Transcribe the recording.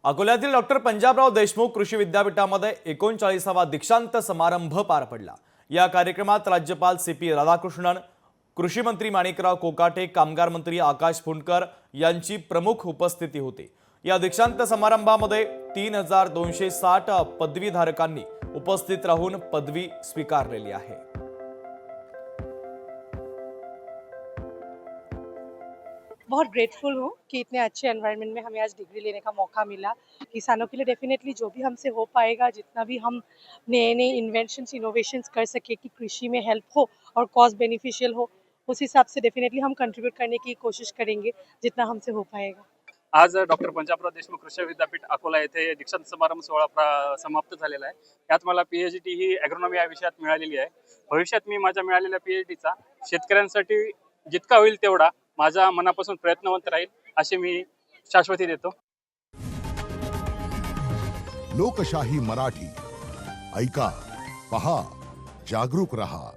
अकोल्यातील डॉक्टर पंजाबराव देशमुख कृषी विद्यापीठामध्ये 39वा दीक्षांत समारंभ पार पडला। या कार्यक्रमात राज्यपाल CP राधाकृष्णन, कृषी मंत्री माणिकराव कोकाटे, कामगार मंत्री आकाश फुंडकर यांची प्रमुख उपस्थिती होती। या दीक्षांत समारंभामध्ये 3260 पदवीधारकांनी उपस्थित राहून पदवी स्वीकारलेली आहे। बहुत ग्रेटफुल हूँ कि इतने अच्छे एनवायरनमेंट में हमें आज डिग्री लेने का मौका मिला। किसानों के लिए डेफिनेटली जो भी हमसे हो पाएगा, जितना भी हम नए नए इन्वेंशंस इनोवेशंस कर सके कि कृषि में हेल्प हो और कॉस्ट बेनिफिशियल हो, उस हिसाब से डेफिनेटली हम कंट्रीब्यूट करने की कोशिश करेंगे जितना हमसे हो पाएगा। आज डॉक्टर पंजाबराव देशमुख कृषी विद्यापीठ अकोला येथे दीक्षांत समारंभ सोहळा समाप्त झालेला आहे। यात मला PhD ही ॲग्रोनॉमी या विषयात मिळालेली आहे। भविष्यात मी माझ्या मिळालेल्या PhDचा शेतकऱ्यांसाठी जितका होईल तेवढा माझा मनापासून प्रयत्नवंत राहील अशी मी शाश्वती देतो। लोकशाही मराठी ऐका, पहा, जागरूक रहा।